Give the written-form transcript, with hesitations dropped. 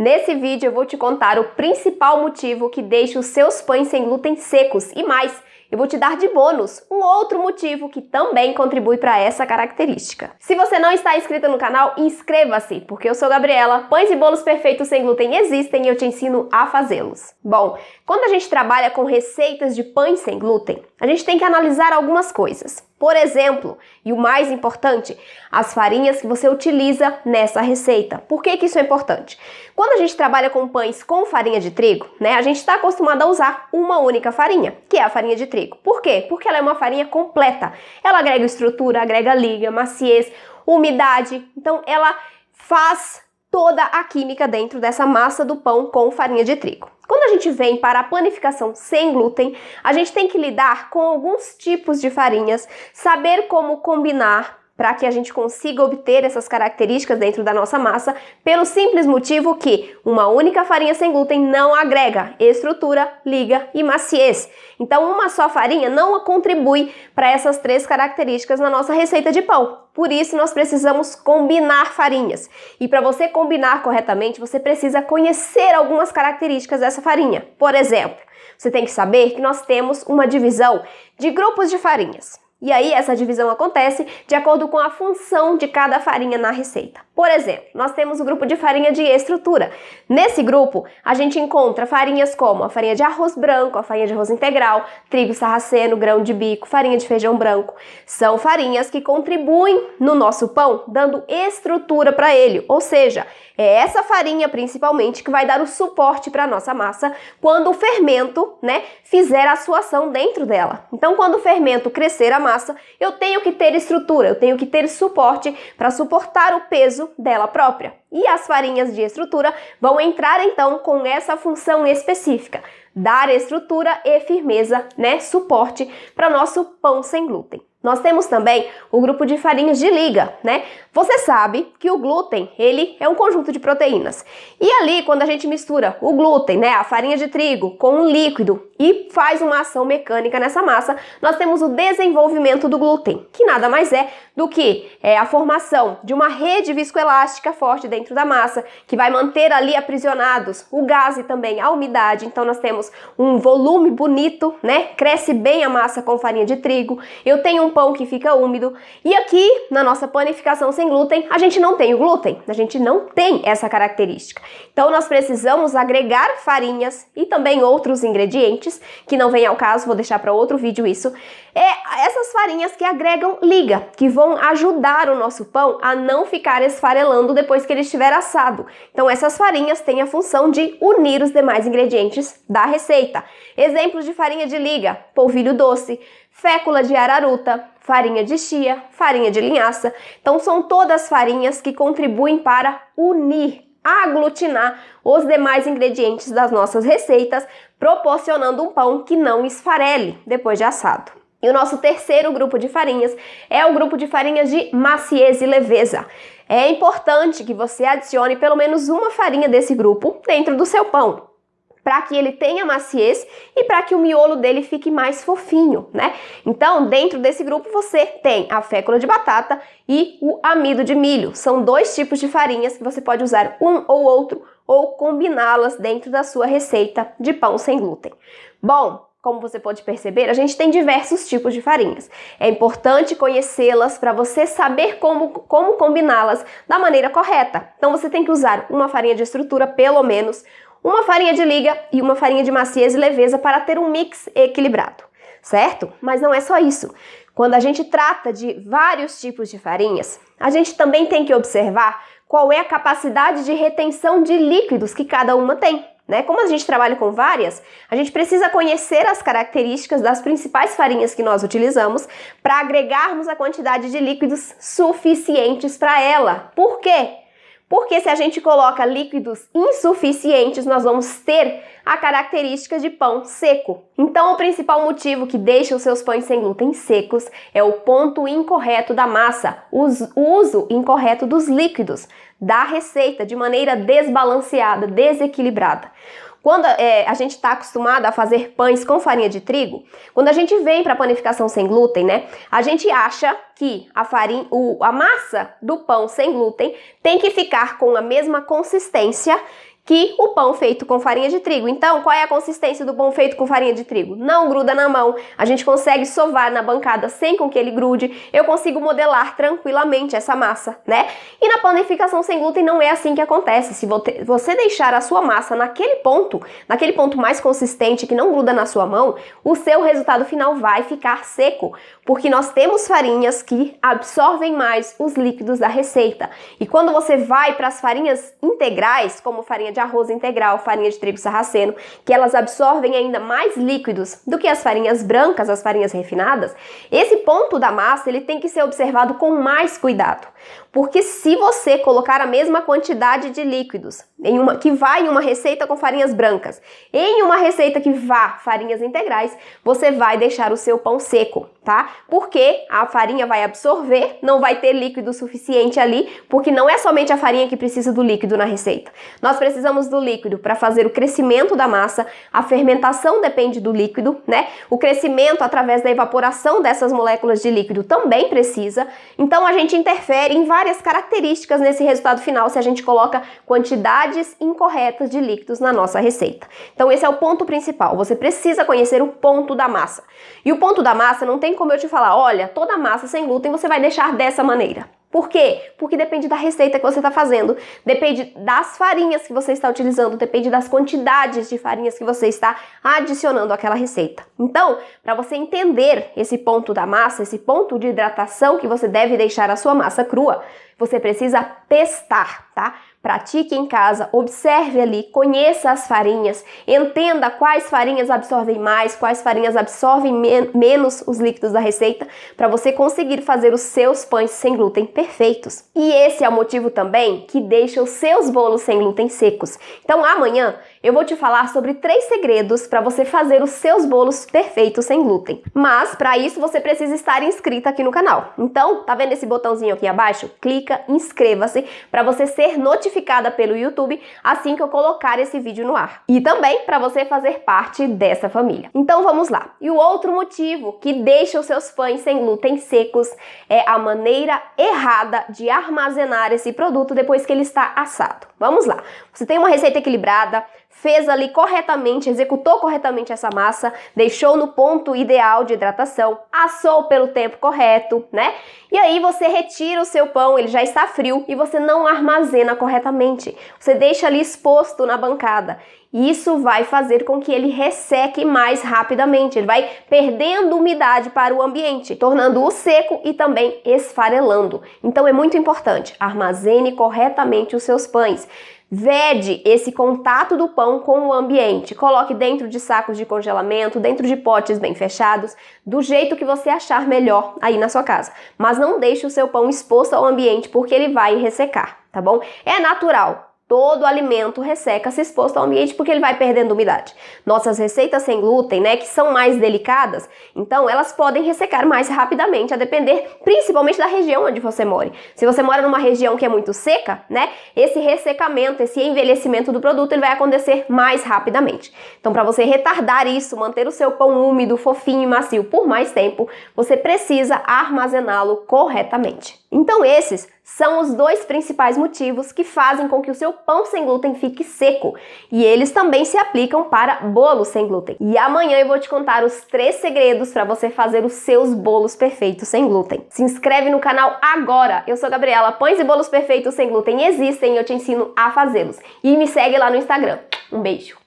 Nesse vídeo eu vou te contar o principal motivo que deixa os seus pães sem glúten secos e mais, eu vou te dar de bônus um outro motivo que também contribui para essa característica. Se você não está inscrito no canal, inscreva-se, porque eu sou Gabriela, pães e bolos perfeitos sem glúten existem e eu te ensino a fazê-los. Bom, quando a gente trabalha com receitas de pães sem glúten, a gente tem que analisar algumas coisas. Por exemplo, e o mais importante, as farinhas que você utiliza nessa receita. Por que isso é importante? Quando a gente trabalha com pães com farinha de trigo, a gente está acostumado a usar uma única farinha, que é a farinha de trigo. Por quê? Porque ela é uma farinha completa. Ela agrega estrutura, agrega liga, maciez, umidade. Então, ela faz toda a química dentro dessa massa do pão com farinha de trigo. Quando a gente vem para a panificação sem glúten, a gente tem que lidar com alguns tipos de farinhas, saber como combinar para que a gente consiga obter essas características dentro da nossa massa, pelo simples motivo que uma única farinha sem glúten não agrega estrutura, liga e maciez. Então, uma só farinha não contribui para essas três características na nossa receita de pão. Por isso, nós precisamos combinar farinhas. E para você combinar corretamente, você precisa conhecer algumas características dessa farinha. Por exemplo, você tem que saber que nós temos uma divisão de grupos de farinhas. E aí, essa divisão acontece de acordo com a função de cada farinha na receita. Por exemplo, nós temos o grupo de farinha de estrutura. Nesse grupo, a gente encontra farinhas como a farinha de arroz branco, a farinha de arroz integral, trigo sarraceno, grão de bico, farinha de feijão branco. São farinhas que contribuem no nosso pão, dando estrutura para ele. Ou seja, é essa farinha principalmente que vai dar o suporte para a nossa massa quando o fermento, fizer a sua ação dentro dela. Então, quando o fermento crescer a massa, eu tenho que ter estrutura, eu tenho que ter suporte para suportar o peso dela própria. E as farinhas de estrutura vão entrar então com essa função específica, dar estrutura e firmeza, suporte para nosso pão sem glúten. Nós temos também o grupo de farinhas de liga, Você sabe que o glúten, ele é um conjunto de proteínas. E ali, quando a gente mistura o glúten, a farinha de trigo, com um líquido e faz uma ação mecânica nessa massa, nós temos o desenvolvimento do glúten, que nada mais é do que a formação de uma rede viscoelástica forte dentro da massa, que vai manter ali aprisionados o gás e também a umidade. Então, nós temos um volume bonito, Cresce bem a massa com farinha de trigo. Eu tenho um pão que fica úmido. E aqui, na nossa panificação sem glúten, a gente não tem o glúten, a gente não tem essa característica. Então, nós precisamos agregar farinhas e também outros ingredientes, que não vem ao caso, vou deixar para outro vídeo isso. Essas farinhas que agregam liga, que vão ajudar o nosso pão a não ficar esfarelando depois que ele estiver assado. Então, essas farinhas têm a função de unir os demais ingredientes da receita. Exemplos de farinha de liga: polvilho doce, fécula de araruta, farinha de chia, farinha de linhaça. Então, são todas farinhas que contribuem para unir, aglutinar os demais ingredientes das nossas receitas, proporcionando um pão que não esfarele depois de assado. E o nosso terceiro grupo de farinhas é o grupo de farinhas de maciez e leveza. É importante que você adicione pelo menos uma farinha desse grupo dentro do seu pão, para que ele tenha maciez e para que o miolo dele fique mais fofinho, Então, dentro desse grupo você tem a fécula de batata e o amido de milho. São dois tipos de farinhas que você pode usar um ou outro ou combiná-las dentro da sua receita de pão sem glúten. Bom, como você pode perceber, a gente tem diversos tipos de farinhas. É importante conhecê-las para você saber como combiná-las da maneira correta. Então, você tem que usar uma farinha de estrutura, pelo menos, uma farinha de liga e uma farinha de maciez e leveza para ter um mix equilibrado, certo? Mas não é só isso. Quando a gente trata de vários tipos de farinhas, a gente também tem que observar qual é a capacidade de retenção de líquidos que cada uma tem. Como a gente trabalha com várias, a gente precisa conhecer as características das principais farinhas que nós utilizamos para agregarmos a quantidade de líquidos suficientes para ela. Por quê? Porque se a gente coloca líquidos insuficientes, nós vamos ter a característica de pão seco. Então, o principal motivo que deixa os seus pães sem glúten secos é o ponto incorreto da massa, o uso incorreto dos líquidos da receita de maneira desbalanceada, desequilibrada. Quando a gente está acostumado a fazer pães com farinha de trigo, quando a gente vem para a panificação sem glúten, a gente acha que a massa do pão sem glúten tem que ficar com a mesma consistência que o pão feito com farinha de trigo. Então, qual é a consistência do pão feito com farinha de trigo? Não gruda na mão, a gente consegue sovar na bancada sem com que ele grude, eu consigo modelar tranquilamente essa massa, né? E na panificação sem glúten não é assim que acontece. Se você deixar a sua massa naquele ponto mais consistente que não gruda na sua mão, o seu resultado final vai ficar seco, porque nós temos farinhas que absorvem mais os líquidos da receita. E quando você vai para as farinhas integrais, como farinha de arroz integral, farinha de trigo sarraceno, que elas absorvem ainda mais líquidos do que as farinhas brancas, as farinhas refinadas, esse ponto da massa ele tem que ser observado com mais cuidado. Porque se você colocar a mesma quantidade de líquidos que vai em uma receita com farinhas brancas, em uma receita que vá farinhas integrais, você vai deixar o seu pão seco, tá? Porque a farinha vai absorver, não vai ter líquido suficiente ali, porque não é somente a farinha que precisa do líquido na receita. Nós precisamos do líquido para fazer o crescimento da massa, a fermentação depende do líquido, né? O crescimento através da evaporação dessas moléculas de líquido também precisa. Então a gente interfere em várias características nesse resultado final se a gente coloca quantidades incorretas de líquidos na nossa receita. Então esse é o ponto principal, você precisa conhecer o ponto da massa. E o ponto da massa não tem como eu te falar, olha, toda massa sem glúten você vai deixar dessa maneira. Por quê? Porque depende da receita que você está fazendo, depende das farinhas que você está utilizando, depende das quantidades de farinhas que você está adicionando àquela receita. Então, para você entender esse ponto da massa, esse ponto de hidratação que você deve deixar a sua massa crua, você precisa testar, tá? Pratique em casa, observe ali, conheça as farinhas, entenda quais farinhas absorvem mais, quais farinhas absorvem menos os líquidos da receita, para você conseguir fazer os seus pães sem glúten perfeitos. E esse é o motivo também que deixa os seus bolos sem glúten secos. Então amanhã eu vou te falar sobre 3 segredos para você fazer os seus bolos perfeitos sem glúten. Mas para isso você precisa estar inscrita aqui no canal. Então, tá vendo esse botãozinho aqui abaixo? Clica, inscreva-se para você ser notificada pelo YouTube assim que eu colocar esse vídeo no ar. E também para você fazer parte dessa família. Então vamos lá. E o outro motivo que deixa os seus pães sem glúten secos é a maneira errada de armazenar esse produto depois que ele está assado. Vamos lá. Você tem uma receita equilibrada, fez ali corretamente, executou corretamente essa massa, deixou no ponto ideal de hidratação, assou pelo tempo correto, né? E aí você retira o seu pão, ele já está frio e você não armazena corretamente. Você deixa ali exposto na bancada. Isso vai fazer com que ele resseque mais rapidamente, ele vai perdendo umidade para o ambiente, tornando-o seco e também esfarelando. Então é muito importante, armazene corretamente os seus pães. Vede esse contato do pão com o ambiente, coloque dentro de sacos de congelamento, dentro de potes bem fechados, do jeito que você achar melhor aí na sua casa. Mas não deixe o seu pão exposto ao ambiente porque ele vai ressecar, tá bom? É natural. Todo alimento resseca se exposto ao ambiente porque ele vai perdendo umidade. Nossas receitas sem glúten, né, que são mais delicadas, então elas podem ressecar mais rapidamente, a depender principalmente da região onde você mora. Se você mora numa região que é muito seca, né, esse ressecamento, esse envelhecimento do produto, ele vai acontecer mais rapidamente. Então, para você retardar isso, manter o seu pão úmido, fofinho e macio por mais tempo, você precisa armazená-lo corretamente. Então, esses são os 2 principais motivos que fazem com que o seu pão sem glúten fique seco. E eles também se aplicam para bolos sem glúten. E amanhã eu vou te contar os 3 segredos para você fazer os seus bolos perfeitos sem glúten. Se inscreve no canal agora! Eu sou Gabriela, pães e bolos perfeitos sem glúten existem e eu te ensino a fazê-los. E me segue lá no Instagram. Um beijo!